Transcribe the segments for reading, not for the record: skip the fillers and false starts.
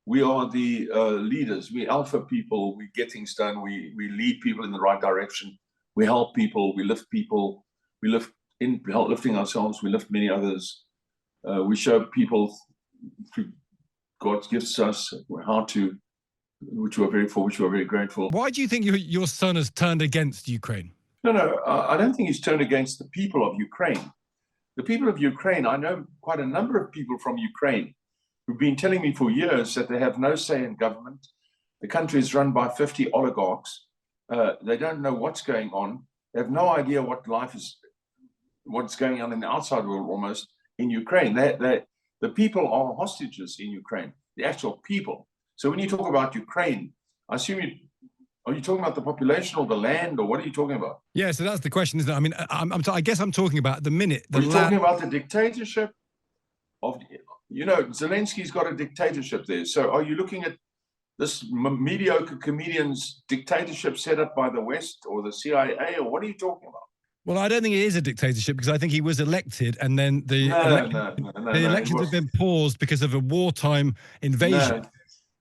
we are the leaders. We alpha people. We get things done. We lead people in the right direction. We help people. We lift people. We lift in lifting ourselves. We lift many others. We show people through God's gifts us how to, which we're very grateful. Why do you think your son has turned against Ukraine? No, I don't think he's turned against the people of Ukraine. The people of Ukraine, I know quite a number of people from Ukraine who've been telling me for years that they have no say in government. The country is run by 50 oligarchs. They don't know what's going on. They have no idea what life is, what's going on in the outside world almost in Ukraine. The people are hostages in Ukraine, the actual people. So when you talk about Ukraine, I assume are you talking about the population or the land, or what are you talking about? Yeah, so that's the question, isn't it? I mean, I guess I'm talking about the minute. Are you talking about the dictatorship of, Zelensky's got a dictatorship there. So are you looking at this mediocre comedian's dictatorship set up by the West or the CIA, or what are you talking about? Well, I don't think it is a dictatorship, because I think he was elected and then the elections have been paused because of a wartime invasion. No.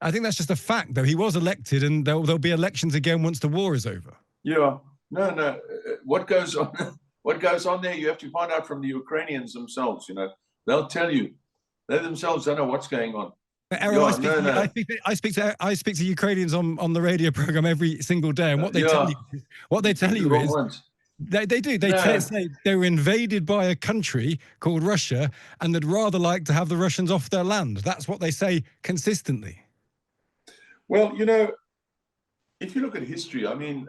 I think that's just a fact, though. He was elected, and there'll be elections again once the war is over. Yeah, no. What goes on? What goes on there? You have to find out from the Ukrainians themselves. They'll tell you. They themselves don't know what's going on. Errol, I speak to Ukrainians on the radio program every single day, and what they tell you is they do. They say they were invaded by a country called Russia, and they'd rather like to have the Russians off their land. That's what they say consistently. Well, if you look at history, I mean,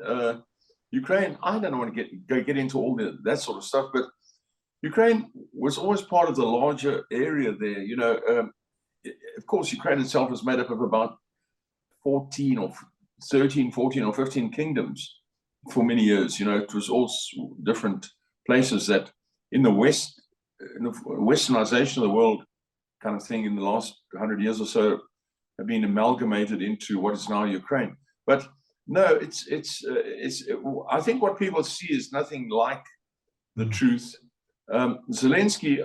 Ukraine, I don't want to get into all that sort of stuff, but Ukraine was always part of the larger area there. Of course, Ukraine itself is made up of about 14 or 15 kingdoms for many years. It was all different places that in the West, in the westernization of the world kind of thing in the last 100 years or so, have been amalgamated into what is now Ukraine. But no, I think what people see is nothing like the truth. Zelensky,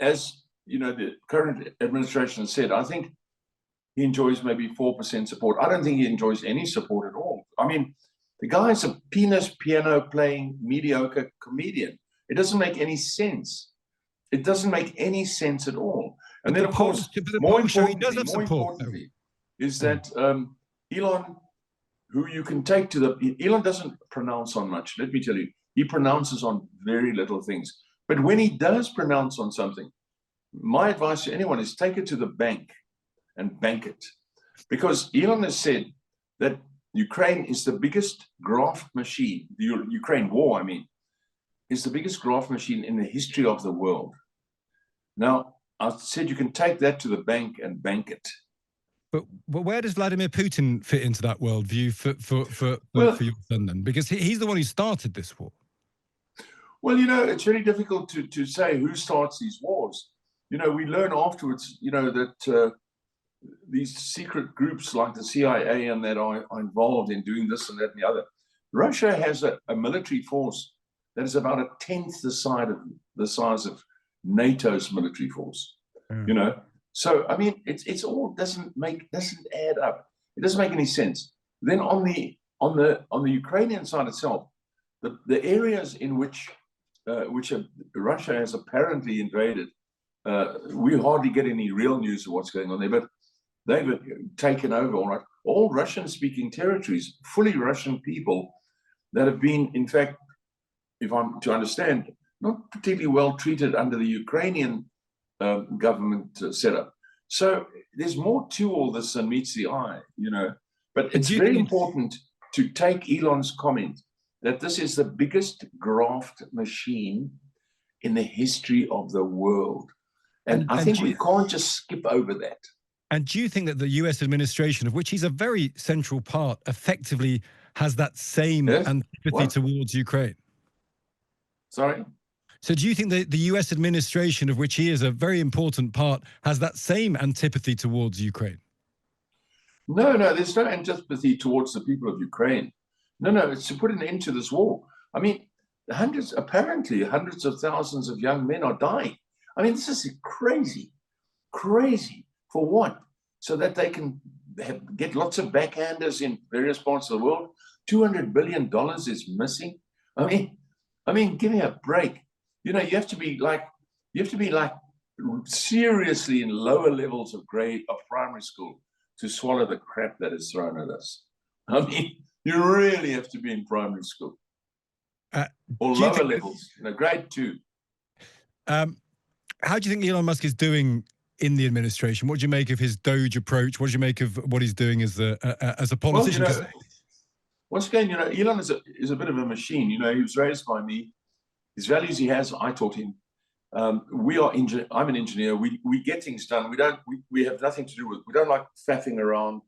as the current administration said, I think he enjoys maybe 4% support. I don't think he enjoys any support at all. I mean, the guy's a piano playing mediocre comedian. It doesn't make any sense. It doesn't make any sense at all. And then, of course, more importantly, is that Elon, who you can take to Elon doesn't pronounce on much. Let me tell you, he pronounces on very little things. But when he does pronounce on something, my advice to anyone is take it to the bank and bank it. Because Elon has said that Ukraine is the biggest graft machine, the Ukraine war, I mean, is the biggest graft machine in the history of the world. Now, I said you can take that to the bank and bank it. But where does Vladimir Putin fit into that worldview for your son then? Because he's the one who started this war. Well, it's very difficult to say who starts these wars. We learn afterwards, that these secret groups like the CIA and that are involved in doing this and that and the other. Russia has a military force that is about 1/10 the size of NATO's military force. So I mean, it's all doesn't add up. It doesn't make any sense. Then on the Ukrainian side itself, the areas in which Russia has apparently invaded, we hardly get any real news of what's going on there, but they've taken over all Russian-speaking territories, fully Russian people that have been, in fact, if I'm to understand, not particularly well treated under the Ukrainian government setup. So there's more to all this than meets the eye, But it's very important to take Elon's comment that this is the biggest graft machine in the history of the world. And I think we can't just skip over that. And do you think that the US administration, of which he's a very central part, effectively has that same antipathy towards Ukraine? Sorry? So do you think that the US administration, of which he is a very important part, has that same antipathy towards Ukraine? No, there's no antipathy towards the people of Ukraine. No, it's to put an end to this war. I mean, apparently hundreds of thousands of young men are dying. I mean, this is crazy. For what? so that they can get lots of backhanders in various parts of the world. $200 billion is missing. I mean, give me a break. You know, you have to be like seriously in lower levels of primary school to swallow the crap that is thrown at us. I mean, you really have to be in primary school or lower levels, you know, grade 2. How do you think Elon Musk is doing in the administration? What do you make of his Doge approach? What do you make of what he's doing as a politician? Well, you know, once again, you know, Elon is a bit of a machine. You know, he was raised by me. His values he has, I taught him. I'm an engineer. We get things done. We have nothing to do with. We don't like faffing around.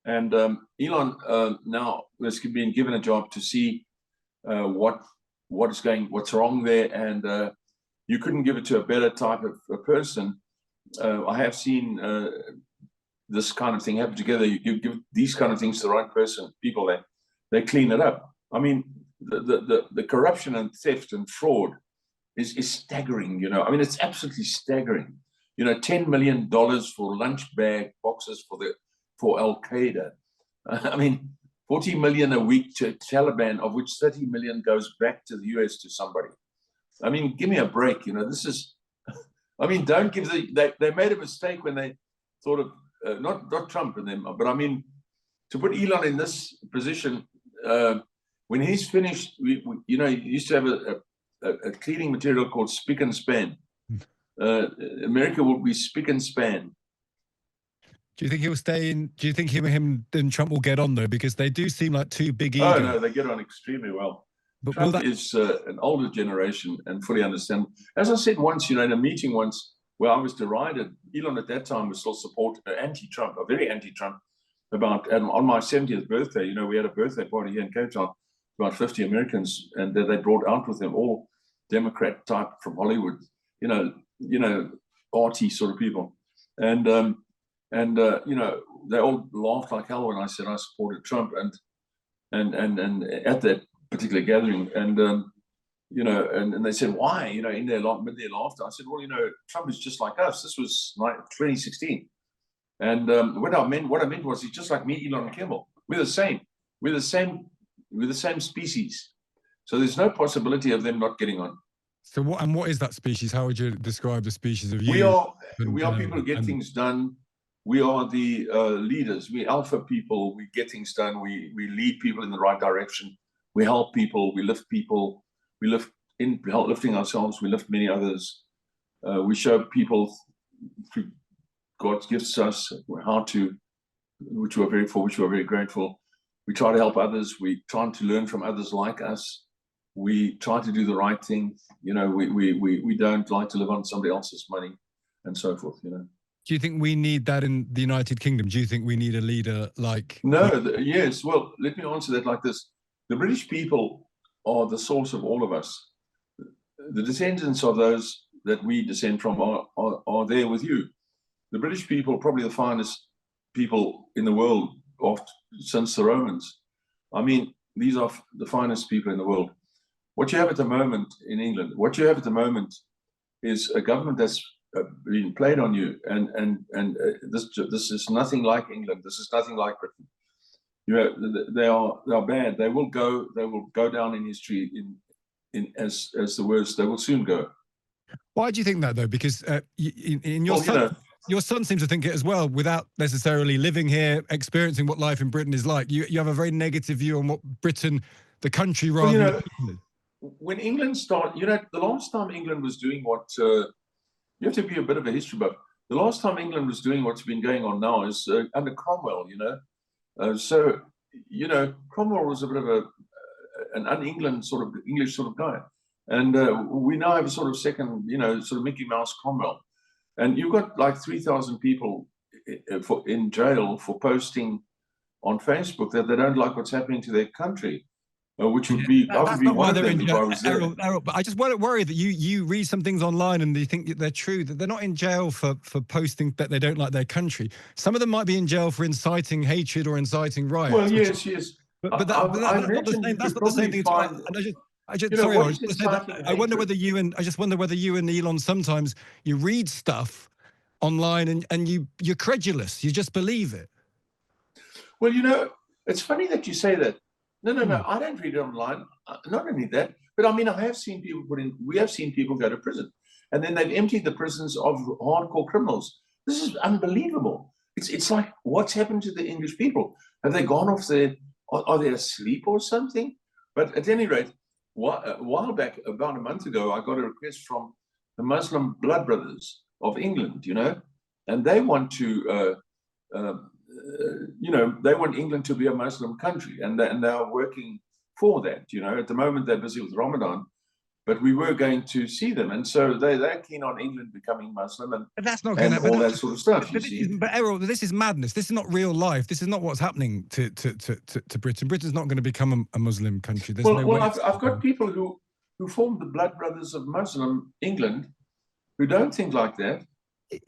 And Elon now has been given a job to see what's wrong there, and you couldn't give it to a better type of a person. I have seen this kind of thing happen together. You give these kind of things to the right person, people, they clean it up. I mean, the corruption and theft and fraud is staggering. You know, I mean, it's absolutely staggering. You know, $10 million for lunch bag boxes for Al Qaeda. I mean, 40 million a week to Taliban, of which 30 million goes back to the US to somebody. I mean, give me a break. You know, this is. I mean, don't give they made a mistake when they thought of not Trump and them, but I mean, to put Elon in this position, when he's finished, you know, he used to have a cleaning material called spick and span. America will be spick and span. Do you think he'll stay in? Do you think him and Trump will get on though? Because they do seem like two big egos. Oh no, they get on extremely well. But Trump is an older generation and fully understand. As I said once, you know, in a meeting once where I was derided, Elon at that time was still anti-Trump, very anti-Trump. On my 70th birthday, you know, we had a birthday party here in Cape Town, about 50 Americans, and they brought out with them all Democrat type from Hollywood, you know, arty sort of people, and you know, they all laughed like hell when I said I supported Trump, and at that particular gathering, and you know, and they said, why? You know, in their laughter, I said, well, you know, Trump is just like us. This was like 2016, and what I meant was he's just like me, Elon and Kimmel. We're the same species. So there's no possibility of them not getting on. So what is that species? How would you describe the species of you? We are people who get things done. We are the leaders. We alpha people. We get things done. We lead people in the right direction. We help people. We lift people. We lifting ourselves. We lift many others. We show people through God's gifts us how to, which we're very grateful. We try to help others. We try to learn from others like us. We try to do the right thing. You know, we don't like to live on somebody else's money and so forth, you know. Do you think we need that in the United Kingdom? Do you think we need a leader like... No, yes. Well, let me answer that like this. The British people are the source of all of us. The descendants of those that we descend from are there with you. The British people, probably the finest people in the world since the Romans. I mean, these are the finest people in the world. What you have at the moment in England, is a government that's been played on you, and this is nothing like England. This is nothing like Britain. You know, they are bad. They will go down in history as the worst. They will soon go. Why do you think that though? Because your son seems to think it as well, without necessarily living here, experiencing what life in Britain is like. You have a very negative view on what Britain, the country, rather. Well, you know, when England started, you know, the last time England was doing what you have to be a bit of a history buff. The last time England was doing what's been going on now is under Cromwell. You know, so you know, Cromwell was a bit of an un-England sort of English sort of guy, and we now have a sort of second, you know, sort of Mickey Mouse Cromwell. And you've got like 3,000 people in jail for posting on Facebook that they don't like what's happening to their country, which would be, I would be one of them if I was there. Errol, but I just worry that you read some things online and you think that they're true, that they're not in jail for posting that they don't like their country. Some of them might be in jail for inciting hatred or inciting riots. Well, yes. But that's not the same thing. I wonder whether you and Elon sometimes you read stuff online, and you're credulous. You just believe it. Well, you know, it's funny that you say that. No, I don't read it online. Not only that, but I mean, I have seen people we have seen people go to prison, and then they've emptied the prisons of hardcore criminals. This is unbelievable. It's like, what's happened to the English people? Have they gone off their, are they asleep or something? But at any rate, a while back, about a month ago, I got a request from the Muslim Blood Brothers of England, you know, and they want to, you know, they want England to be a Muslim country, and they are working for that. You know, at the moment they're busy with Ramadan, but we were going to see them, and so they're keen on England becoming Muslim, and that's not going to all that sort of stuff. But Errol, this is madness. This is not real life. This is not what's happening to Britain. Britain's not going to become a Muslim country. There's no way. I've got people who formed the Blood Brothers of Muslim England who don't think like that.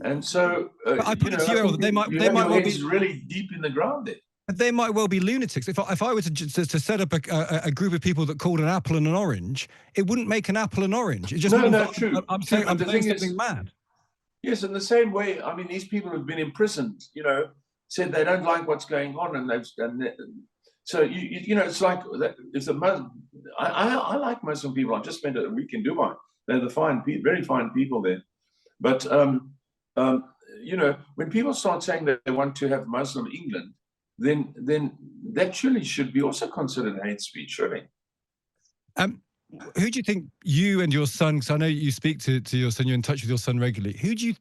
And so, I put it to you, they might well be really deep in the ground there. They might well be lunatics. If I were to set up a group of people that called an apple and an orange, it wouldn't make an apple and orange. It just true. I'm saying something mad. Yes, in the same way, I mean, these people who've been imprisoned, you know, said they don't like what's going on, and so you know, it's like if the Muslim, I like Muslim people. I just spent a week in Dubai. They're very fine people there, but you know, when people start saying that they want to have Muslim England, then that surely should be also considered hate speech, surely. Who do you think you and your son, because I know you speak to your son, you're in touch with your son regularly, do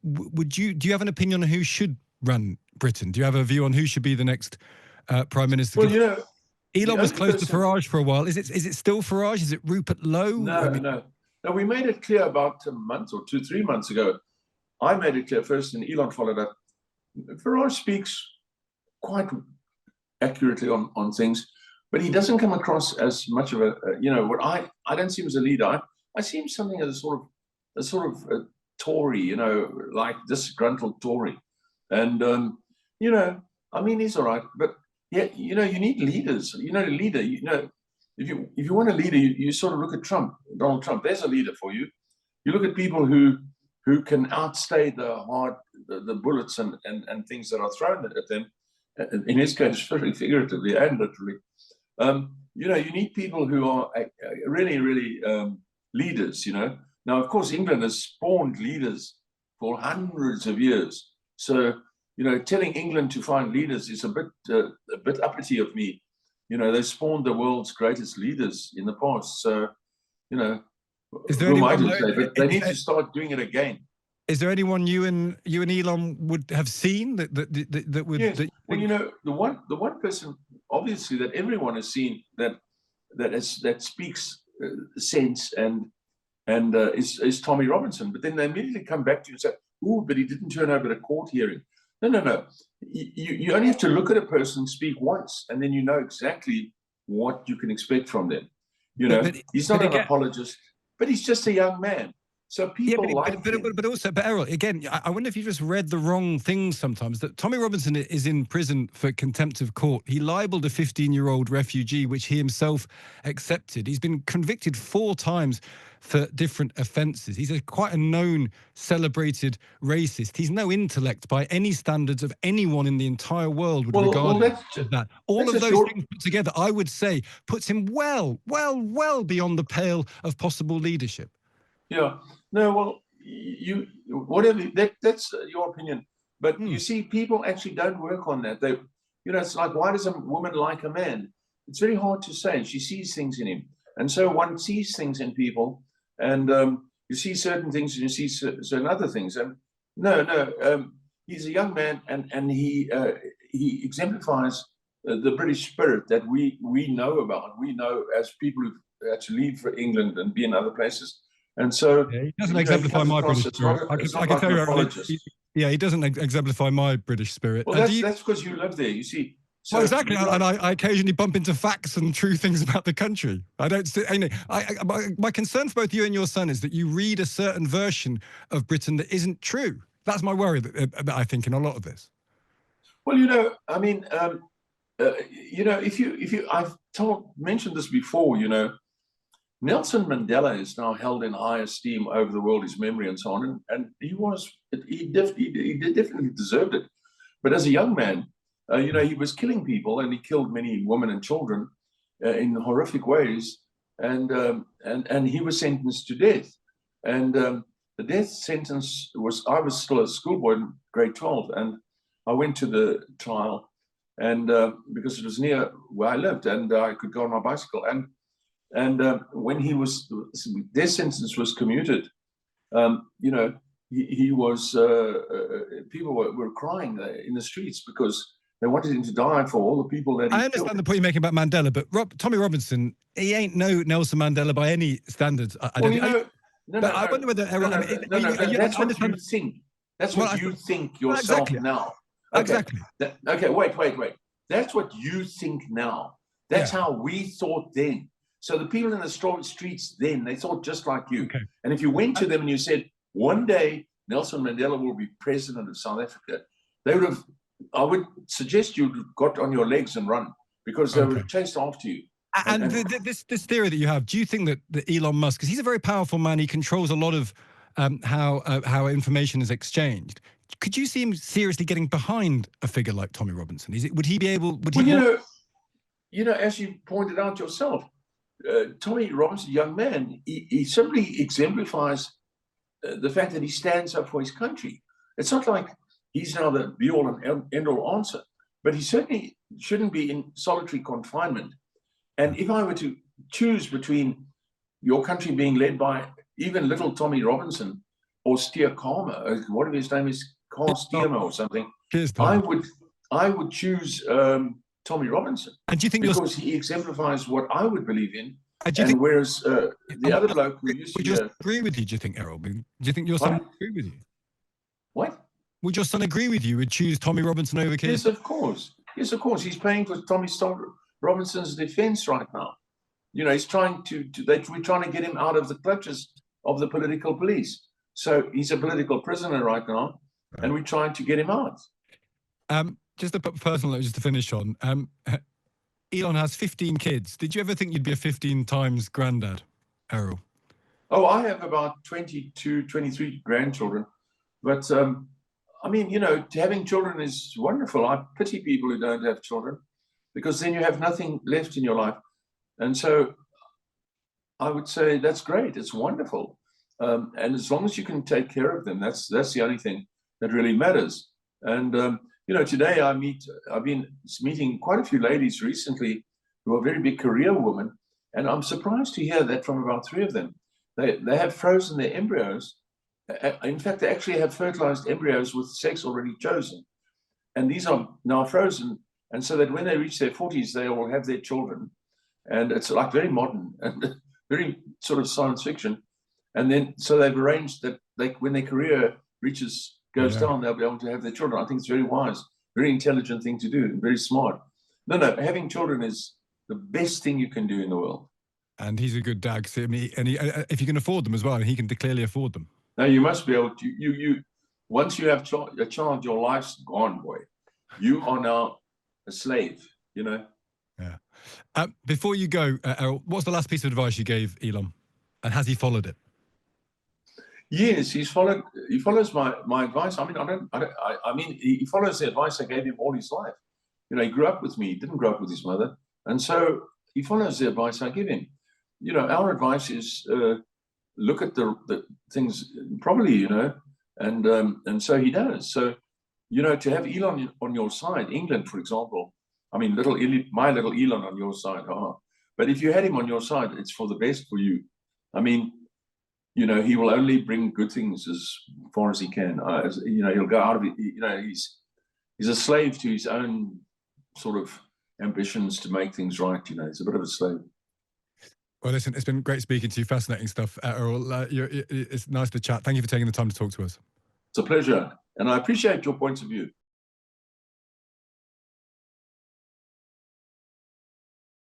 you have an opinion on who should run Britain? Do you have a view on who should be the next Prime Minister? Well, you know, Elon was close to Farage for a while. Is it still Farage? Is it Rupert Lowe? No, we made it clear about a month or 2-3 months ago. I made it clear first, and Elon followed up. Farage speaks quite accurately on things, but he doesn't come across as much of a, you know, what I don't see him as a leader. I see him something as a sort of a Tory, you know, like disgruntled Tory. And, you know, I mean, he's all right, but yeah, you know, you need leaders. You know, a leader, you know, if you want a leader, you sort of look at Donald Trump. There's a leader for you. You look at people who can outstay the bullets and things that are thrown at them. In his case, very figuratively and literally. You know, you need people who are really, really leaders, you know. Now, of course, England has spawned leaders for hundreds of years. So, you know, telling England to find leaders is a bit uppity of me. You know, they spawned the world's greatest leaders in the past. So, you know, who am I to say? But they need to start doing it again. Is there anyone you and Elon would have seen that would? Yes. Well, you know, the one person obviously that everyone has seen that speaks sense and is Tommy Robinson. But then they immediately come back to you and say, "Oh, but he didn't turn up at a court hearing." No. You only have to look at a person speak once, and then you know exactly what you can expect from them. You know, he's not an apologist, but he's just a young man. So people but Errol, again, I wonder if you just read the wrong things sometimes. That Tommy Robinson is in prison for contempt of court. He libeled a 15-year-old refugee, which he himself accepted. He's been convicted 4 times for different offences. He's quite a known, celebrated racist. He's no intellect by any standards of anyone in the entire world would regard him as that. All of those things put together, I would say, puts him well beyond the pale of possible leadership. Yeah. No, well, whatever, that's your opinion. But you see, people actually don't work on that. They, you know, it's like, why does a woman like a man? It's very hard to say. She sees things in him. And so one sees things in people, and you see certain things and you see certain other things. And he's a young man, and he exemplifies the British spirit that we know about. We know as people who had to leave for England and be in other places. And so he doesn't exemplify my British spirit. I can tell you, he doesn't exemplify my British spirit. Well, that's because you live there. You see. So well, exactly, and I occasionally bump into facts and true things about the country. I don't. My concern for both you and your son is that you read a certain version of Britain that isn't true. That's my worry. That I think in a lot of this. Well, you know, I mean, you know, if you, I've mentioned this before. You know, Nelson Mandela is now held in high esteem over the world, his memory and so on. And he definitely deserved it. But as a young man, he was killing people, and he killed many women and children in horrific ways. And he was sentenced to death. And the death sentence I was still a schoolboy in grade 12, and I went to the trial, and because it was near where I lived, and I could go on my bicycle. And when their sentence was commuted, he was people were crying in the streets because they wanted him to die for all the people that he I understand killed. the point you're making about Mandela, but Tommy Robinson, he ain't no Nelson Mandela by any standards. I wonder whether Errol. That's what you think. That's what you think yourself now. Okay. Exactly. Okay. Wait. That's what you think now. That's how we thought then. So the people in the streets then, they thought just like you. Okay. And if you went to them and you said, one day Nelson Mandela will be president of South Africa, I would suggest you got on your legs and run, because they would have chased after you. And this theory that you have, do you think that Elon Musk, because he's a very powerful man, he controls a lot of how information is exchanged. Could you see him seriously getting behind a figure like Tommy Robinson? Would he be able? As you pointed out yourself, Tommy Robinson, young man, he simply exemplifies the fact that he stands up for his country. It's not like he's now the be-all and end-all answer, but he certainly shouldn't be in solitary confinement. And if I were to choose between your country being led by even little Tommy Robinson or Steer Karma, whatever his name is, Carl Steerma or something, I would choose Tommy Robinson. And do you think because he exemplifies what I would believe in? Whereas the other bloke who used to agree with you, do you think, Errol? Do you think your son would agree with you? What? Would your son agree with you? Would choose Tommy Robinson over Keir? Yes, of course. Yes, of course. He's paying for Tommy Robinson's defense right now. He's trying we're trying to get him out of the clutches of the political police. So he's a political prisoner right now, and we're trying to get him out. Just a personal note, just to finish on. Elon has 15 kids. Did you ever think you'd be a 15 times granddad, Errol? Oh, I have about 22, 23 grandchildren. But, having children is wonderful. I pity people who don't have children, because then you have nothing left in your life. And so I would say that's great. It's wonderful. And as long as you can take care of them, that's the only thing that really matters. And, today I've been meeting quite a few ladies recently who are very big career women. And I'm surprised to hear that from about 3 of them. They have frozen their embryos. In fact, they actually have fertilized embryos with sex already chosen. And these are now frozen. And so that when they reach their 40s, they will have their children. And it's like very modern and very sort of science fiction. And then, so they've arranged that when their career goes down, they'll be able to have their children. I think it's very wise, very intelligent thing to do, and very smart. No, having children is the best thing you can do in the world. And he's a good dad. If you can afford them as well, he can clearly afford them. No, you must be able to. Once you have a child, your life's gone, boy. You are now a slave, Yeah. Before you go, Errol, what's the last piece of advice you gave Elon, and has he followed it? Yes, he follows my advice. I mean, he follows the advice I gave him all his life. He grew up with me. He didn't grow up with his mother, and so he follows the advice I give him. Our advice is look at the things properly, and so he does. So, to have Elon on your side, England, for example. I mean, my little Elon on your side. But if you had him on your side, it's for the best for you. I mean, he will only bring good things as far as he can. He'll go out of it. He's a slave to his own sort of ambitions to make things right. He's a bit of a slave. Well, listen, it's been great speaking to you. Fascinating stuff, Errol. It's nice to chat. Thank you for taking the time to talk to us. It's a pleasure, and I appreciate your points of view.